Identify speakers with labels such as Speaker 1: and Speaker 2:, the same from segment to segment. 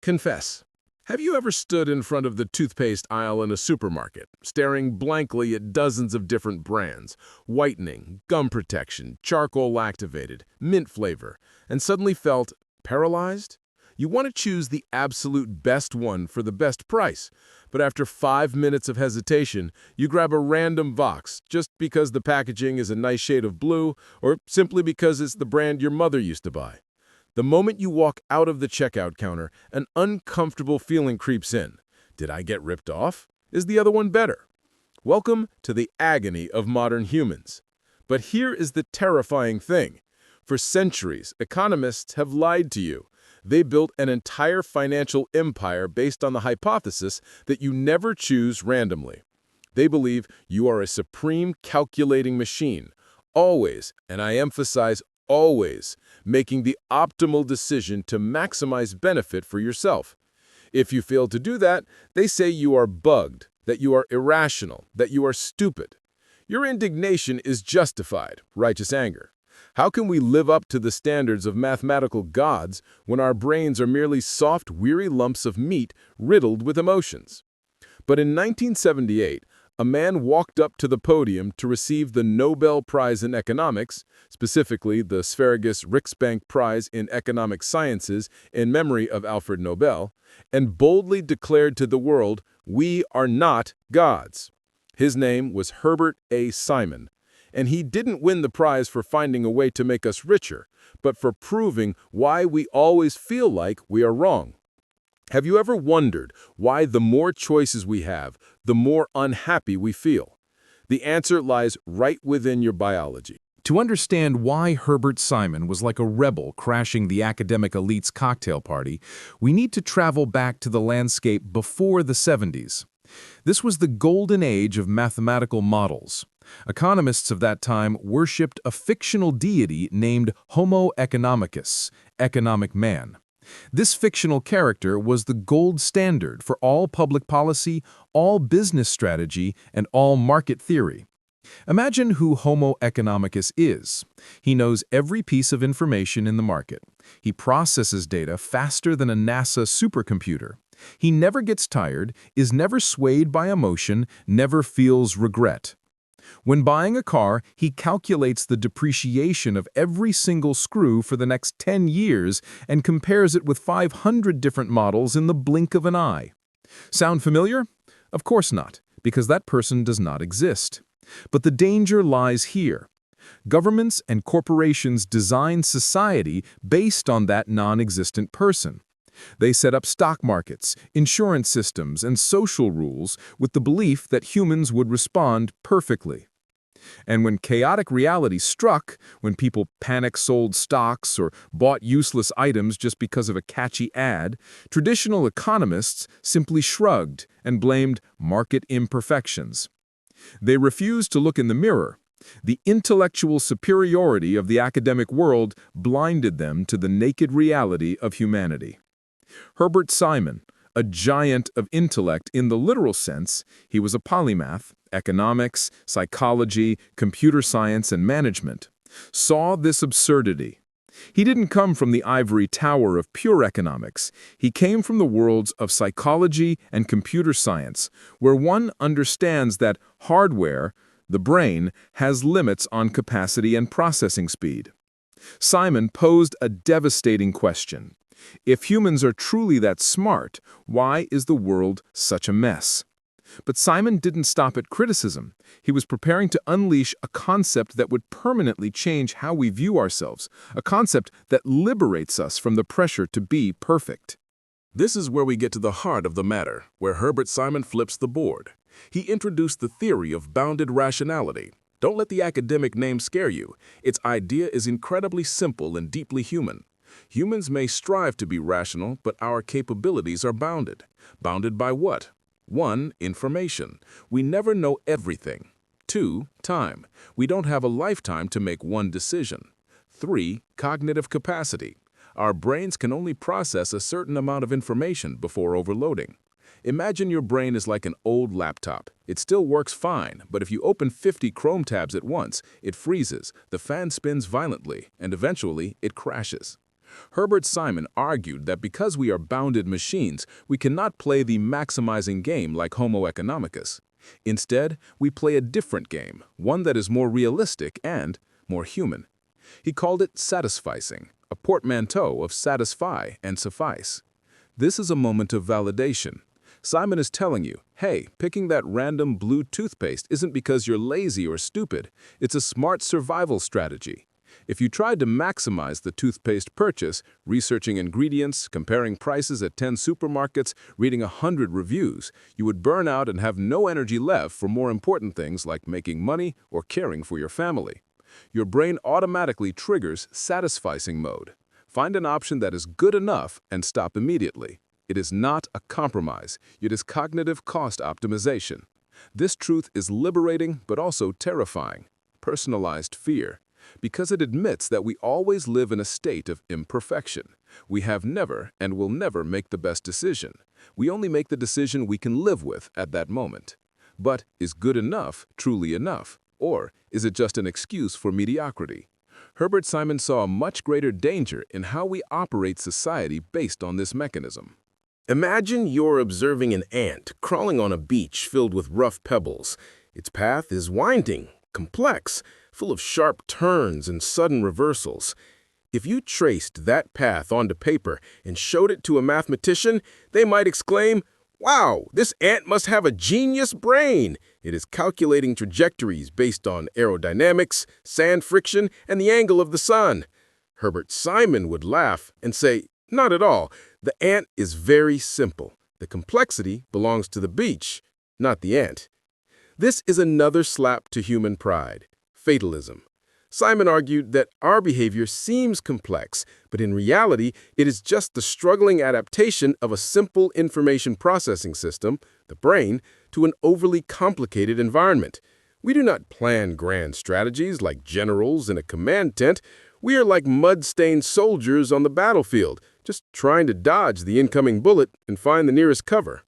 Speaker 1: Confess. Have you ever stood in front of the toothpaste aisle in a supermarket, staring blankly at dozens of different brands, whitening, gum protection, charcoal activated, mint flavor, and suddenly felt paralyzed? You want to choose the absolute best one for the best price, but after 5 minutes of hesitation, you grab a random Vox just because the packaging is a nice shade of blue or simply because it's the brand your mother used to buy. The moment you walk out of the checkout counter, an uncomfortable feeling creeps in. Did I get ripped off? Is the other one better? Welcome to the agony of modern humans. But here is the terrifying thing. For centuries, economists have lied to you. They built an entire financial empire based on the hypothesis that you never choose randomly. They believe you are a supreme calculating machine, always, and I emphasize always, making the optimal decision to maximize benefit for yourself. If you fail to do that, they say you are bugged, that you are irrational, that you are stupid. Your indignation is justified, righteous anger. How can we live up to the standards of mathematical gods when our brains are merely soft, weary lumps of meat riddled with emotions? But in 1978, a man walked up to the podium to receive the Nobel Prize in Economics, specifically the Sveriges Prize in Economic Sciences in memory of Alfred Nobel, and boldly declared to the world, "We are not gods." His name was Herbert A. Simon, and he didn't win the prize for finding a way to make us richer, but for proving why we always feel like we are wrong. Have you ever wondered why the more choices we have, the more unhappy we feel? The answer lies right within your biology.
Speaker 2: To understand why Herbert Simon was like a rebel crashing the academic elite's cocktail party, we need to travel back to the landscape before the 70s. This was the golden age of mathematical models. Economists of that time worshipped a fictional deity named Homo economicus, economic man. This fictional character was the gold standard for all public policy, all business strategy, and all market theory. Imagine who Homo economicus is. He knows every piece of information in the market. He processes data faster than a NASA supercomputer. He never gets tired, is never swayed by emotion, never feels regret. When buying a car, he calculates the depreciation of every single screw for the next 10 years and compares it with 500 different models in the blink of an eye. Sound familiar? Of course not, because that person does not exist. But the danger lies here. Governments and corporations design society based on that non-existent person. They set up stock markets, insurance systems, and social rules with the belief that humans would respond perfectly. And when chaotic reality struck, when people panic-sold stocks or bought useless items just because of a catchy ad, traditional economists simply shrugged and blamed market imperfections. They refused to look in the mirror. The intellectual superiority of the academic world blinded them to the naked reality of humanity. Herbert Simon, a giant of intellect in the literal sense, he was a polymath, economics, psychology, computer science, and management, saw this absurdity. He didn't come from the ivory tower of pure economics. He came from the worlds of psychology and computer science, where one understands that hardware, the brain, has limits on capacity and processing speed. Simon posed a devastating question. If humans are truly that smart, why is the world such a mess? But Simon didn't stop at criticism. He was preparing to unleash a concept that would permanently change how we view ourselves, a concept that liberates us from the pressure to be perfect.
Speaker 1: This is where we get to the heart of the matter, where Herbert Simon flips the board. He introduced the theory of bounded rationality. Don't let the academic name scare you. Its idea is incredibly simple and deeply human. Humans may strive to be rational, but our capabilities are bounded. Bounded by what? 1. Information. We never know everything. 2. Time. We don't have a lifetime to make one decision. 3. Cognitive capacity. Our brains can only process a certain amount of information before overloading. Imagine your brain is like an old laptop. It still works fine, but if you open 50 Chrome tabs at once, it freezes, the fan spins violently, and eventually it crashes. Herbert Simon argued that because we are bounded machines, we cannot play the maximizing game like Homo economicus. Instead, we play a different game, one that is more realistic and more human. He called it satisficing, a portmanteau of satisfy and suffice. This is a moment of validation. Simon is telling you, hey, picking that random blue toothpaste isn't because you're lazy or stupid. It's a smart survival strategy. If you tried to maximize the toothpaste purchase, researching ingredients, comparing prices at 10 supermarkets, reading 100 reviews, you would burn out and have no energy left for more important things like making money or caring for your family. Your brain automatically triggers satisficing mode. Find an option that is good enough and stop immediately. It is not a compromise. It is cognitive cost optimization. This truth is liberating but also terrifying. Personalized fear. Because it admits that we always live in a state of imperfection. We have never and will never make the best decision. We only make the decision we can live with at that moment. But is good enough truly enough? Or is it just an excuse for mediocrity? Herbert Simon saw a much greater danger in how we operate society based on this mechanism.
Speaker 3: Imagine you're observing an ant crawling on a beach filled with rough pebbles. Its path is winding, complex, full of sharp turns and sudden reversals. If you traced that path onto paper and showed it to a mathematician, they might exclaim, "Wow, this ant must have a genius brain. It is calculating trajectories based on aerodynamics, sand friction, and the angle of the sun." Herbert Simon would laugh and say, "Not at all. The ant is very simple. The complexity belongs to the beach, not the ant." This is another slap to human pride, fatalism. Simon argued that our behavior seems complex, but in reality, it is just the struggling adaptation of a simple information processing system, the brain, to an overly complicated environment. We do not plan grand strategies like generals in a command tent. We are like mud-stained soldiers on the battlefield, just trying to dodge the incoming bullet and find the nearest cover.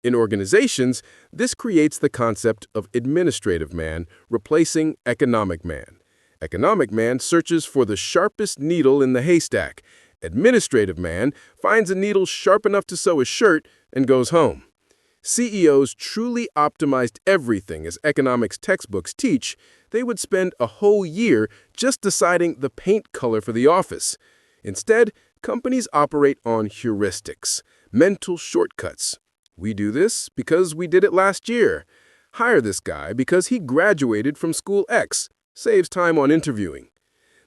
Speaker 3: In organizations, this creates the concept of administrative man replacing economic man. Economic man searches for the sharpest needle in the haystack. Administrative man finds a needle sharp enough to sew a shirt and goes home. CEOs truly optimized everything as economics textbooks teach. They would spend a whole year just deciding the paint color for the office. Instead, companies operate on heuristics, mental shortcuts. We do this because we did it last year. Hire this guy because he graduated from school X. Saves time on interviewing.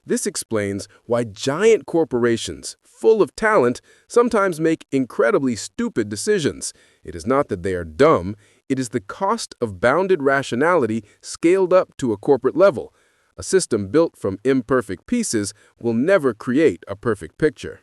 Speaker 3: This explains why giant corporations, full of talent, sometimes make incredibly stupid decisions. It is not that they are dumb, it is the cost of bounded rationality scaled up to a corporate level. A system built from imperfect pieces will never create a perfect picture.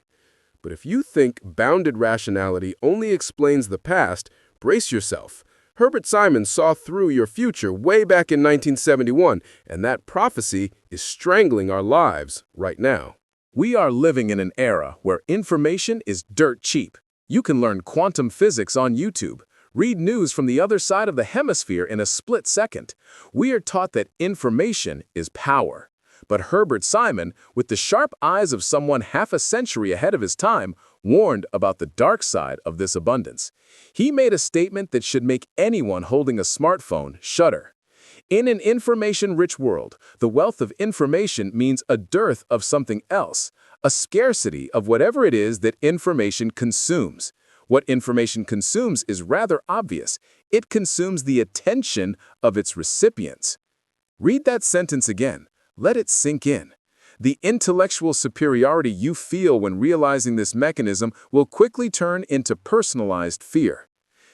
Speaker 3: But if you think bounded rationality only explains the past, brace yourself. Herbert Simon saw through your future way back in 1971, and that prophecy is strangling our lives right now.
Speaker 2: We are living in an era where information is dirt cheap. You can learn quantum physics on YouTube, read news from the other side of the hemisphere in a split second. We are taught that information is power. But Herbert Simon, with the sharp eyes of someone half a century ahead of his time, warned about the dark side of this abundance. He made a statement that should make anyone holding a smartphone shudder. In an information-rich world, the wealth of information means a dearth of something else, a scarcity of whatever it is that information consumes. What information consumes is rather obvious. It consumes the attention of its recipients. Read that sentence again. Let it sink in. The intellectual superiority you feel when realizing this mechanism will quickly turn into personalized fear.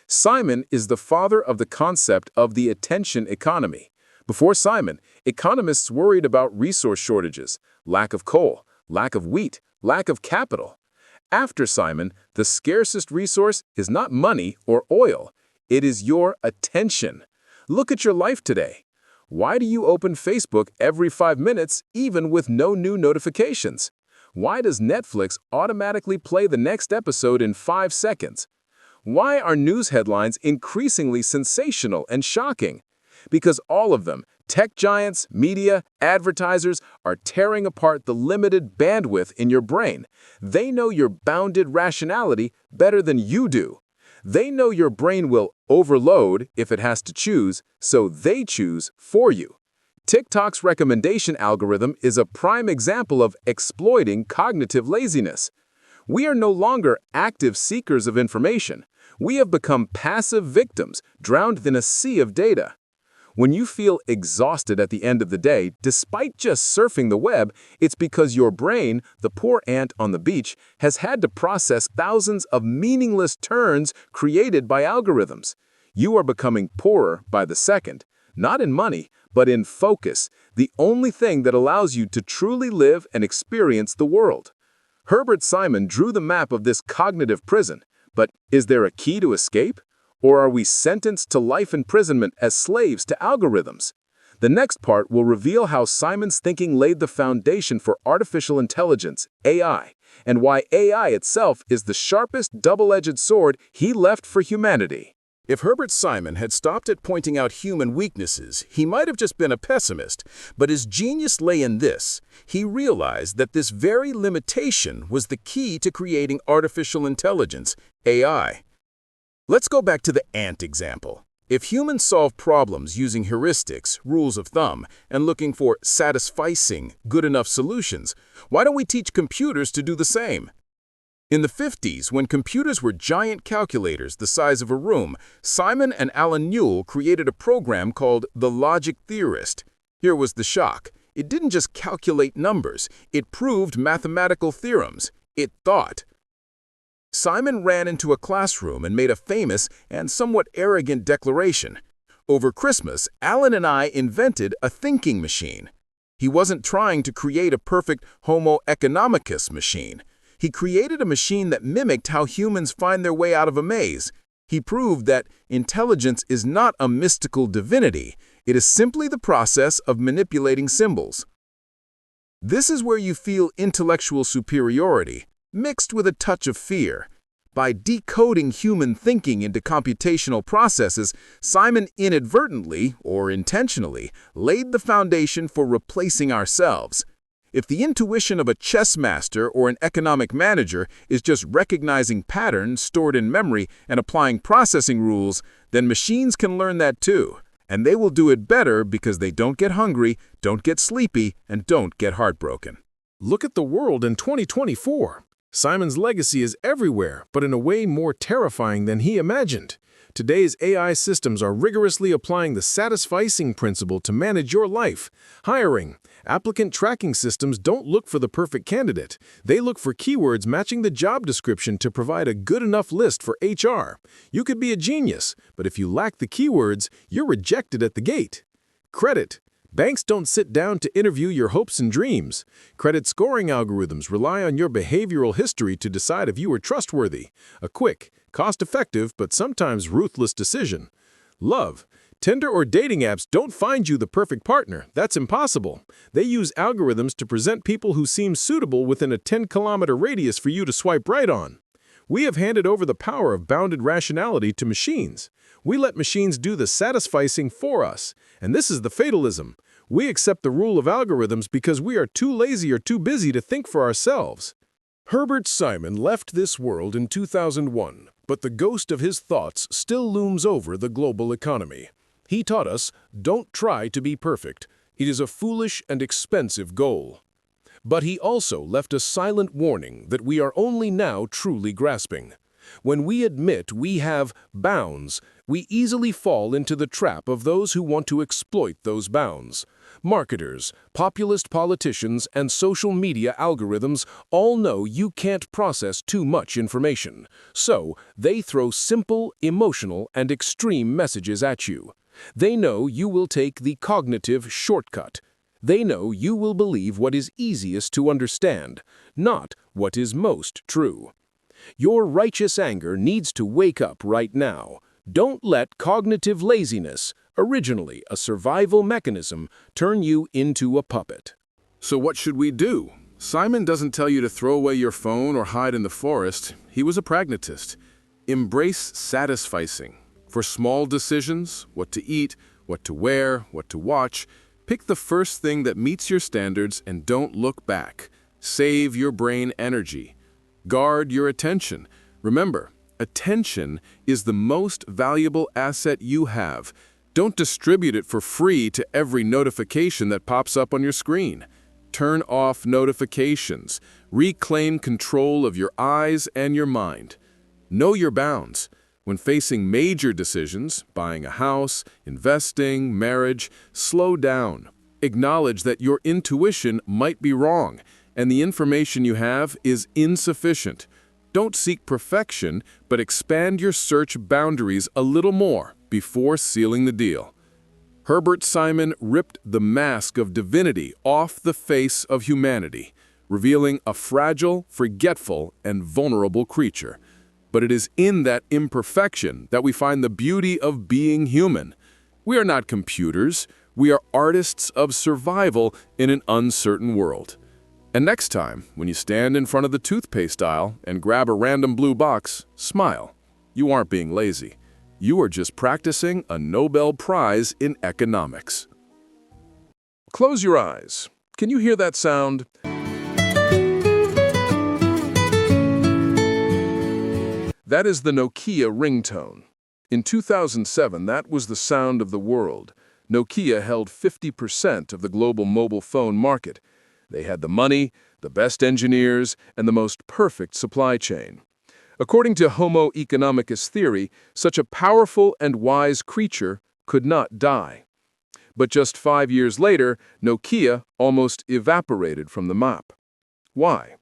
Speaker 2: Simon is the father of the concept of the attention economy. Before Simon, economists worried about resource shortages, lack of coal, lack of wheat, lack of capital. After Simon, the scarcest resource is not money or oil. It is your attention. Look at your life today. Why do you open Facebook every 5 minutes, even with no new notifications? Why does Netflix automatically play the next episode in 5 seconds? Why are news headlines increasingly sensational and shocking?
Speaker 1: Because all of them, tech giants, media, advertisers, are tearing apart the limited bandwidth in your brain. They know your bounded rationality better than you do. They know your brain will overload if it has to choose, so they choose for you. TikTok's recommendation algorithm is a prime example of exploiting cognitive laziness. We are no longer active seekers of information. We have become passive victims, drowned in a sea of data. When you feel exhausted at the end of the day, despite just surfing the web, it's because your brain, the poor ant on the beach, has had to process thousands of meaningless turns created by algorithms. You are becoming poorer by the second, not in money, but in focus, the only thing that allows you to truly live and experience the world. Herbert Simon drew the map of this cognitive prison, but is there a key to escape? Or are we sentenced to life imprisonment as slaves to algorithms? The next part will reveal how Simon's thinking laid the foundation for artificial intelligence, AI, and why AI itself is the sharpest double-edged sword he left for humanity.
Speaker 3: If Herbert Simon had stopped at pointing out human weaknesses, he might have just been a pessimist, but his genius lay in this. He realized that this very limitation was the key to creating artificial intelligence, AI. Let's go back to the ant example. If humans solve problems using heuristics, rules of thumb, and looking for satisficing, good enough solutions, why don't we teach computers to do the same? In the 50s, when computers were giant calculators the size of a room, Simon and Alan Newell created a program called the Logic Theorist. Here was the shock. It didn't just calculate numbers, it proved mathematical theorems. It thought. Simon ran into a classroom and made a famous and somewhat arrogant declaration. Over Christmas, Alan and I invented a thinking machine. He wasn't trying to create a perfect Homo economicus machine. He created a machine that mimicked how humans find their way out of a maze. He proved that intelligence is not a mystical divinity. It is simply the process of manipulating symbols. This is where you feel intellectual superiority, mixed with a touch of fear. By decoding human thinking into computational processes, Simon inadvertently, or intentionally, laid the foundation for replacing ourselves. If the intuition of a chess master or an economic manager is just recognizing patterns stored in memory and applying processing rules, then machines can learn that too. And they will do it better because they don't get hungry, don't get sleepy, and don't get heartbroken.
Speaker 1: Look at the world in 2024. Simon's legacy is everywhere, but in a way more terrifying than he imagined. Today's AI systems are rigorously applying the satisficing principle to manage your life. Hiring. Applicant tracking systems don't look for the perfect candidate. They look for keywords matching the job description to provide a good enough list for HR. You could be a genius, but if you lack the keywords, you're rejected at the gate. Credit. Banks don't sit down to interview your hopes and dreams. Credit scoring algorithms rely on your behavioral history to decide if you are trustworthy. A quick, cost-effective, but sometimes ruthless decision. Love. Tinder or dating apps don't find you the perfect partner. That's impossible. They use algorithms to present people who seem suitable within a 10-kilometer radius for you to swipe right on. We have handed over the power of bounded rationality to machines. We let machines do the satisficing for us. And this is the fatalism. We accept the rule of algorithms because we are too lazy or too busy to think for ourselves. Herbert Simon left this world in 2001, but the ghost of his thoughts still looms over the global economy. He taught us, don't try to be perfect. It is a foolish and expensive goal. But he also left a silent warning that we are only now truly grasping. When we admit we have bounds, we easily fall into the trap of those who want to exploit those bounds. Marketers, populist politicians, and social media algorithms all know you can't process too much information. So, they throw simple, emotional, and extreme messages at you. They know you will take the cognitive shortcut. They know you will believe what is easiest to understand, not what is most true. Your righteous anger needs to wake up right now. Don't let cognitive laziness, originally a survival mechanism, turn you into a puppet.
Speaker 3: So what should we do? Simon doesn't tell you to throw away your phone or hide in the forest. He was a pragmatist. Embrace satisficing. For small decisions, what to eat,
Speaker 1: what to wear, what to watch. Pick the first thing that meets your standards and don't look back. Save your brain energy. Guard your attention. Remember, attention is the most valuable asset you have. Don't distribute it for free to every notification that pops up on your screen. Turn off notifications. Reclaim control of your eyes and your mind. Know your bounds. When facing major decisions, buying a house, investing, marriage, slow down. Acknowledge that your intuition might be wrong, and the information you have is insufficient. Don't seek perfection, but expand your search boundaries a little more before sealing the deal. Herbert Simon ripped the mask of divinity off the face of humanity, revealing a fragile, forgetful, and vulnerable creature. But it is in that imperfection that we find the beauty of being human. We are not computers. We are artists of survival in an uncertain world. And next time, when you stand in front of the toothpaste aisle and grab a random blue box, smile. You aren't being lazy. You are just practicing a Nobel Prize in economics. Close your eyes. Can you hear that sound? That is the Nokia ringtone. In 2007, that was the sound of the world. Nokia held 50% of the global mobile phone market. They had the money, the best engineers, and the most perfect supply chain. According to Homo economicus theory, such a powerful and wise creature could not die. But just 5 years later, Nokia almost evaporated from the map. Why?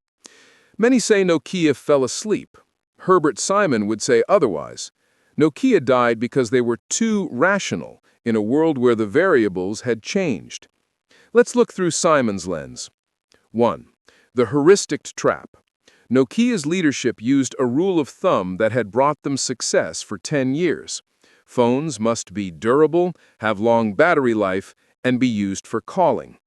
Speaker 1: Many say Nokia fell asleep. Herbert Simon would say otherwise. Nokia died because they were too rational in a world where the variables had changed. Let's look through Simon's lens. 1. The heuristic trap. Nokia's leadership used a rule of thumb that had brought them success for 10 years. Phones must be durable, have long battery life, and be used for calling.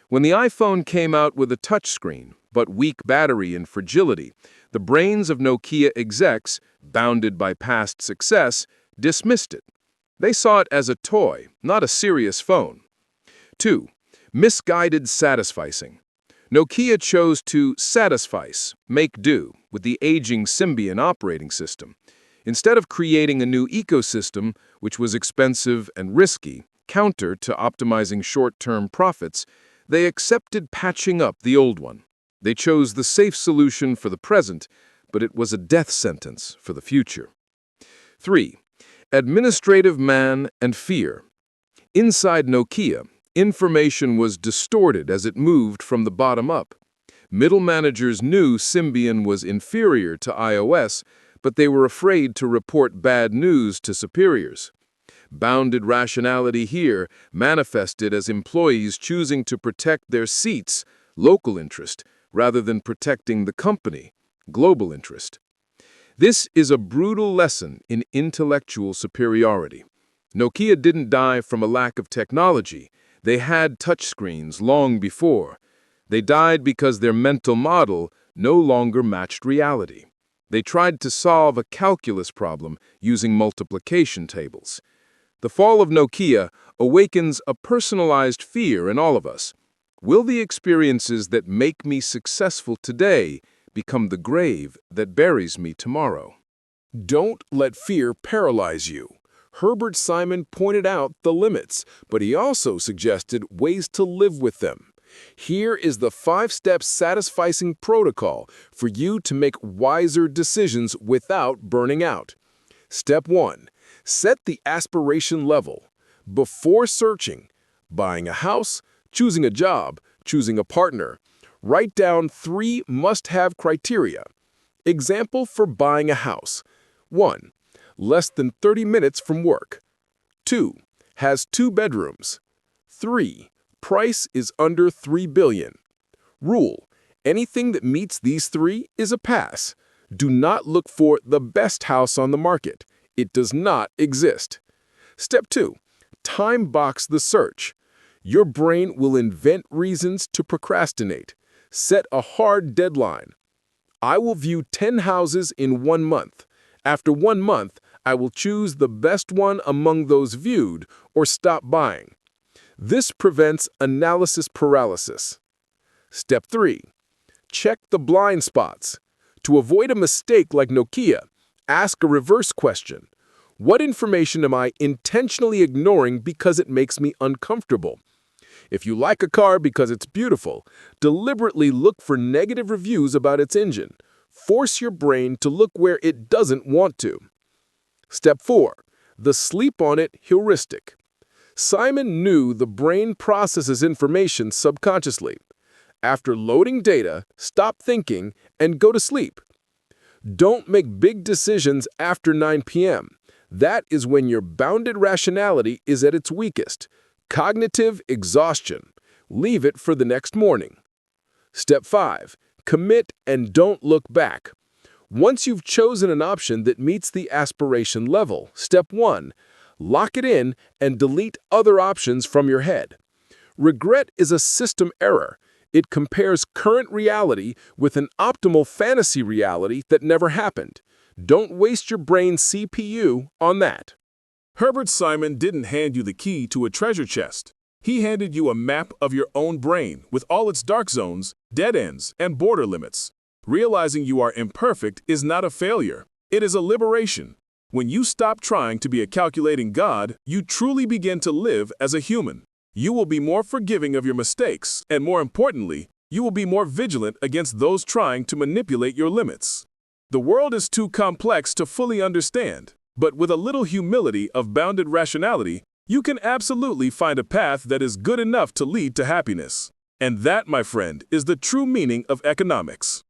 Speaker 1: When the iPhone came out with a touchscreen, but weak battery and fragility, the brains of Nokia execs, bounded by past success, dismissed it. They saw it as a toy, not a serious phone. 2. Misguided satisficing. Nokia chose to satisfice, make do, with the aging Symbian operating system. Instead of creating a new ecosystem, which was expensive and risky, counter to optimizing short-term profits, they accepted patching up the old one. They chose the safe solution for the present, but it was a death sentence for the future. 3. Administrative man and fear. Inside Nokia, information was distorted as it moved from the bottom up. Middle managers knew Symbian was inferior to iOS, but they were afraid to report bad news to superiors. Bounded rationality here manifested as employees choosing to protect their seats, local interest, rather than protecting the company, global interest. This is a brutal lesson in intellectual superiority. Nokia didn't die from a lack of technology. They had touchscreens long before. They died because their mental model no longer matched reality. They tried to solve a calculus problem using multiplication tables. The fall of Nokia awakens a personalized fear in all of us. Will the experiences that make me successful today become the grave that buries me tomorrow? Don't let fear paralyze you. Herbert Simon pointed out the limits, but he also suggested ways to live with them. Here is the 5-step satisficing protocol for you to make wiser decisions without burning out. Step 1. Set the aspiration level. Before searching, buying a house, choosing a job, choosing a partner, write down 3 must-have criteria. Example for buying a house. 1. Less than 30 minutes from work. 2. Has 2 bedrooms. 3. Price is under $3 billion. Rule: anything that meets these 3 is a pass. Do not look for the best house on the market. It does not exist. Step 2. Time box the search. Your brain will invent reasons to procrastinate. Set a hard deadline. I will view 10 houses in 1 month. After 1 month, I will choose the best one among those viewed or stop buying. This prevents analysis paralysis. Step 3. Check the blind spots. To avoid a mistake like Nokia, ask a reverse question. What information am I intentionally ignoring because it makes me uncomfortable? If you like a car because it's beautiful, deliberately look for negative reviews about its engine. Force your brain to look where it doesn't want to. Step 4. The sleep on it heuristic. Simon knew the brain processes information subconsciously. After loading data, stop thinking and go to sleep. Don't make big decisions after 9 p.m. That is when your bounded rationality is at its weakest. Cognitive exhaustion. Leave it for the next morning. Step 5. Commit and don't look back. Once you've chosen an option that meets the aspiration level, step 1. Lock it in and delete other options from your head. Regret is a system error. It compares current reality with an optimal fantasy reality that never happened. Don't waste your brain's CPU on that.
Speaker 4: Herbert Simon didn't hand you the key to a treasure chest. He handed you a map of your own brain with all its dark zones, dead ends, and border limits. Realizing you are imperfect is not a failure. It is a liberation. When you stop trying to be a calculating God, you truly begin to live as a human. You will be more forgiving of your mistakes, and more importantly, you will be more vigilant against those trying to manipulate your limits. The world is too complex to fully understand, but with a little humility of bounded rationality, you can absolutely find a path that is good enough to lead to happiness. And that, my friend, is the true meaning of economics.